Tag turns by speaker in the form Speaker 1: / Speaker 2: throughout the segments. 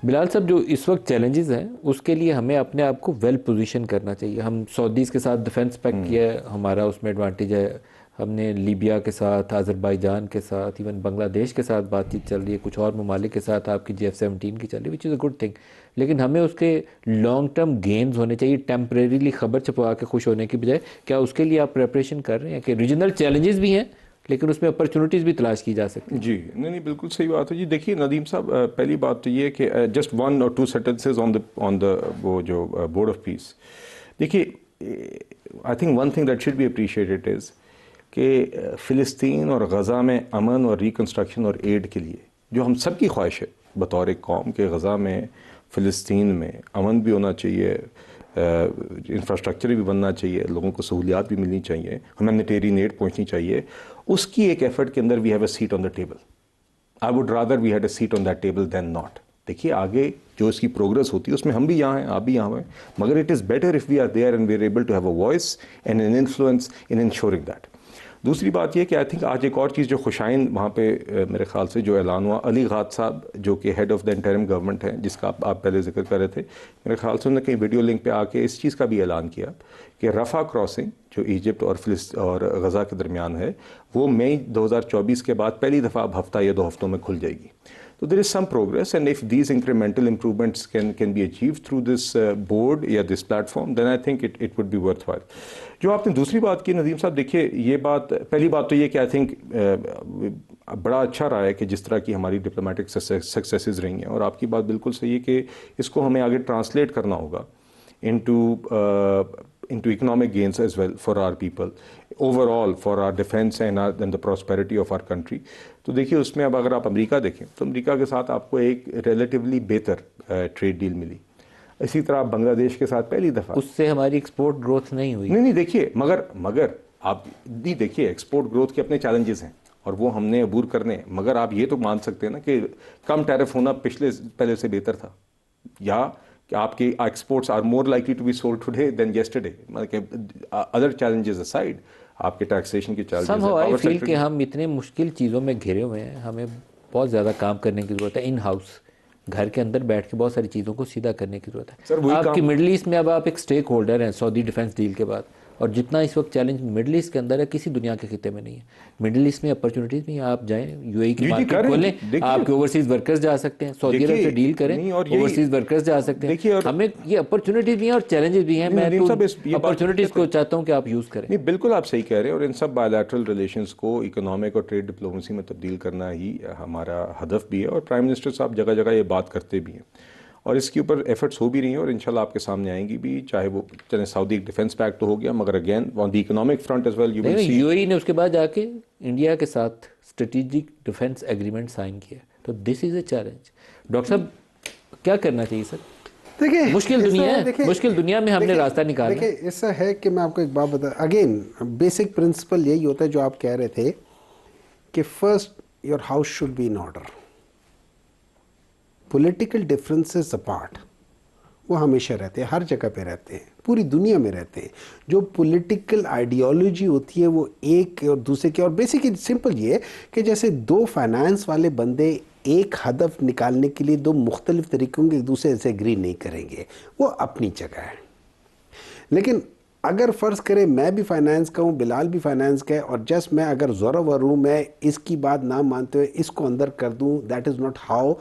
Speaker 1: بلال صاحب، جو اس وقت چیلنجز ہیں اس کے لیے ہمیں اپنے آپ کو ویل پوزیشن کرنا چاہیے. ہم سعودیز کے ساتھ ڈیفنس پیکٹ کیا ہے، ہمارا اس میں ایڈوانٹیج ہے. ہم نے لیبیا کے ساتھ، آذربائیجان کے ساتھ، ایون بنگلہ دیش کے ساتھ بات چیت چل رہی ہے، کچھ اور ممالک کے ساتھ آپ کی GF-17 کی چل رہی ہے، وچ از اے گڈ تھنگ. لیکن ہمیں اس کے لانگ ٹرم گینز ہونے چاہیے. ٹیمپریریلی خبر چھپوا کے خوش ہونے کی بجائے کیا اس کے لیے آپ پریپریشن کر رہے ہیں کہ ریجنل چیلنجز بھی ہیں لیکن اس میں اپرچونٹیز بھی تلاش کی جا سکتی ہیں؟
Speaker 2: جی نہیں بالکل صحیح بات ہے جی. دیکھیے ندیم صاحب، پہلی بات تو یہ کہ just 1 or 2 sentences on the وہ جو بورڈ آف پیس. دیکھیے I think one thing that should be appreciated is کہ فلسطین اور غزہ میں امن اور ریکنسٹرکشن اور ایڈ کے لیے جو ہم سب کی خواہش ہے بطور ایک قوم کہ غزہ میں، فلسطین میں امن بھی ہونا چاہیے، انفراسٹرکچر بھی بننا چاہیے، لوگوں کو سہولیات بھی ملنی چاہیے، ہیومینیٹیرین ایڈ پہنچنی چاہیے. اس کی ایک ایفرٹ کے اندر we have a seat on the table. I would rather we had a seat on that table than not. دیکھیے آگے جو اس کی پروگرس ہوتی ہے اس میں ہم بھی یہاں ہیں، آپ بھی یہاں ہیں، مگر it is better if we are there and we are able to have a voice and an influence in ensuring that. دوسری بات یہ کہ آئی تھنک آج ایک اور چیز جو خوشائن وہاں پہ میرے خیال سے جو اعلان ہوا، علی غات صاحب جو کہ head of the interim government ہیں، جس کا آپ پہلے ذکر کر رہے تھے، میرے خیال سے انہوں نے کہیں ویڈیو لنک پہ آ کے اس چیز کا بھی اعلان کیا کہ رفح کراسنگ جو ایجپٹ اور غزہ کے درمیان ہے وہ مئی 2024 کے بعد پہلی دفعہ اب ہفتہ یا 2 ہفتوں میں کھل جائے گی. So there is some progress, and if these incremental improvements can be achieved through this board یا this platform, then I think it would be worthwhile. جو آپ نے دوسری بات کی ندیم صاحب، دیکھیے یہ بات، پہلی بات تو یہ کہ I think بڑا اچھا رہا ہے کہ جس طرح کی ہماری ڈپلومیٹک سکسیسز رہی ہیں، اور آپ کی بات بالکل صحیح ہے کہ اس کو ہمیں آگے ٹرانسلیٹ کرنا ہوگا into economic gains as well for our people, overall for our defense and the prosperity of our country. تو دیکھیے اس میں اب اگر آپ امریکہ دیکھیں تو امریکہ کے ساتھ آپ کو ایک ریلیٹیولی بہتر ٹریڈ ڈیل ملی. اسی طرح آپ بنگلہ دیش کے ساتھ پہلی دفعہ،
Speaker 1: اس سے ہماری ایکسپورٹ گروتھ نہیں ہوئی.
Speaker 2: نہیں دیکھیے مگر آپ دیکھیے ایکسپورٹ گروتھ کے اپنے چیلنجز ہیں اور وہ ہم نے عبور کرنے ہیں، مگر آپ یہ تو مان سکتے ہیں نا کہ کم ٹیرف ہونا پہلے سے بہتر تھا، یا کہ آپ کی exports are more likely to be sold today than yesterday. مطلب کہ ادر چیلنجز اسائڈ، آپ کے ٹیکسیشن کے چیلنجز ہیں،
Speaker 1: آئی فیل کہ ہم اتنے مشکل چیزوں میں گھرے ہوئے ہیں، ہمیں بہت زیادہ کام کرنے کی ضرورت ہے. ان ہاؤس گھر کے اندر بیٹھ کے بہت ساری چیزوں کو سیدھا کرنے کی ضرورت ہے.
Speaker 2: سر وہی
Speaker 1: آپ کی مڈل ایسٹ میں اب آپ ایک سٹیک ہولڈر ہیں سعودی ڈیفنس ڈیل کے بعد، اور جتنا اس وقت چیلنج مڈل ایسٹ کے اندر ہے کسی دنیا کے خطے میں نہیں ہے. مڈل ایسٹ میں اپرچونیٹیز بھی ہیں، آپ جائیں UAE کی مارکیٹ کھولیں، آپ کے اوورسیز ورکرز جا سکتے ہیں، سعودی عرب سے ڈیل کریں، اوورسیز ورکرز جا سکتے ہیں. ہمیں یہ اپرچونیٹیز بھی ہیں اور چیلنجز بھی ہیں. میں تو اپرچونیٹیز کو چاہتا ہوں کہ آپ یوز کریں.
Speaker 2: نہیں بالکل آپ صحیح کہہ رہے ہیں، اور ان سب بائیلیٹرل ریلیشنز کو اکنامک اور ٹریڈ ڈپلومیسی میں تبدیل کرنا ہی ہمارا ہدف بھی ہے، اور پرائم منسٹر صاحب جگہ جگہ یہ بات کرتے بھی ہیں، اور اس کے اوپر ایفرٹس ہو بھی رہی ہیں، اور انشاءاللہ آپ کے سامنے آئیں گی بھی. چاہے وہ چلیں سعودی ڈیفنس پیکٹ تو ہو گیا، مگر again on the economic front as well you will see
Speaker 1: UAE نے اس کے بعد جا کے انڈیا کے ساتھ اسٹریٹجک ڈیفنس ایگریمنٹ سائن کیا. تو دس از اے چیلنج. ڈاکٹر صاحب کیا کرنا چاہیے سر؟
Speaker 3: دیکھیں
Speaker 1: مشکل دنیا ہے، مشکل دنیا میں ہم نے راستہ نکالا.
Speaker 3: دیکھیں ایسا ہے کہ میں آپ کو ایک بات بتا، اگین بیسک پرنسپل یہی ہوتا ہے جو آپ کہہ رہے تھے کہ first your house should be in order. Political differences apart, وہ ہمیشہ رہتے ہیں، ہر جگہ پہ رہتے ہیں، پوری دنیا میں رہتے ہیں. جو پولیٹیکل آئیڈیالوجی ہوتی ہے وہ ایک اور دوسرے کے، اور بیسکلی سمپل یہ ہے کہ جیسے 2 فائنانس والے بندے ایک ہدف نکالنے کے لیے 2 مختلف طریقوں کے ایک دوسرے سے اگری نہیں کریں گے، وہ اپنی جگہ ہے. لیکن اگر فرض کریں میں بھی فائنانس کا ہوں، بلال بھی فائنانس کا ہے، اور جسٹ میں اگر زورور ہوں، میں اس کی بات نہ مانتے ہوئے اس کو اندر کر دوں، that is not how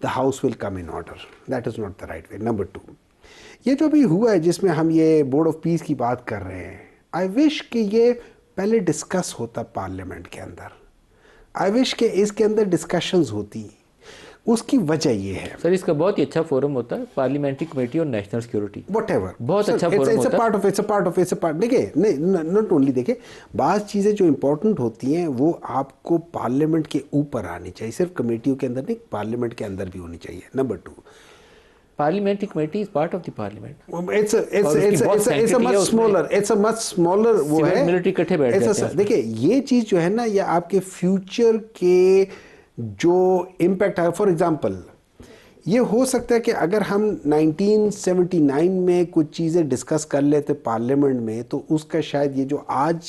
Speaker 3: the house will come in order. That is not the right way. Number 2, یہ جو بھی ہوا ہے جس میں ہم یہ بورڈ آف پیس کی بات کر رہے ہیں، آئی وش کہ یہ پہلے ڈسکس ہوتا پارلیمنٹ کے اندر. آئی وش کہ اس کے اندر ڈسکشنز ہوتی. اس کی وجہ یہ ہے
Speaker 1: سر، اس کا بہت ہی اچھا فورم ہوتا ہے پارلیمنٹری کمیٹی اور نیشنل سیکیورٹی،
Speaker 3: واٹ ایور،
Speaker 1: بہت اچھا فورم ہوتا ہے.
Speaker 3: دیکھیں ناٹ اونلی، دیکھیں بعض چیزیں جو امپورٹنٹ ہوتی ہیں وہ آپ کو پارلیمنٹ کے اوپر آنی چاہیے، صرف کمیٹیوں کے اندر نہیں، پارلیمنٹ کے اندر بھی ہونی چاہیے. Number 2،
Speaker 1: parliamentary committee is part of the parliament.
Speaker 3: وہ ہے
Speaker 1: ملٹری کٹھے بیٹھ جاتے ہیں.
Speaker 3: دیکھیں یہ چیز جو ہے نا، یہ آپ کے فیوچر کے جو امپیکٹ ہے، فار ایگزامپل یہ ہو سکتا ہے کہ اگر ہم 1979 میں کچھ چیزیں ڈسکس کر لیتے پارلیمنٹ میں، تو اس کا شاید یہ جو آج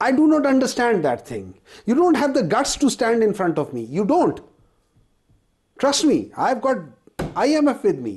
Speaker 3: I do not understand that thing. You don't have the guts to stand in front of me. You don't. Trust me, I've got IMF with me.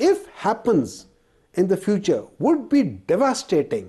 Speaker 3: if happens in the future would be devastating.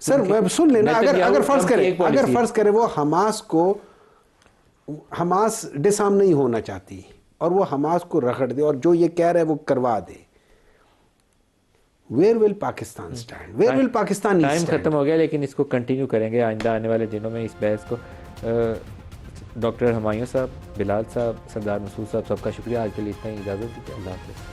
Speaker 3: سر میں سن لینا، اگر فرض کرے وہ Hamas ڈسارم نہیں ہونا چاہتی اور وہ حماس کو رگڑ دے اور جو یہ کہہ رہے وہ کروا دے، where will Pakistan stand, where will Pakistan
Speaker 1: time ختم ہو گیا، لیکن اس کو کنٹینیو کریں گے آئندہ آنے والے دنوں میں اس بحث کو. ڈاکٹر ہمایوں صاحب، بلال صاحب، سردار مسعود صاحب، سب کا شکریہ. آج کے لیے اتنا ہی، اجازت دیجیے. اللہ حافظ.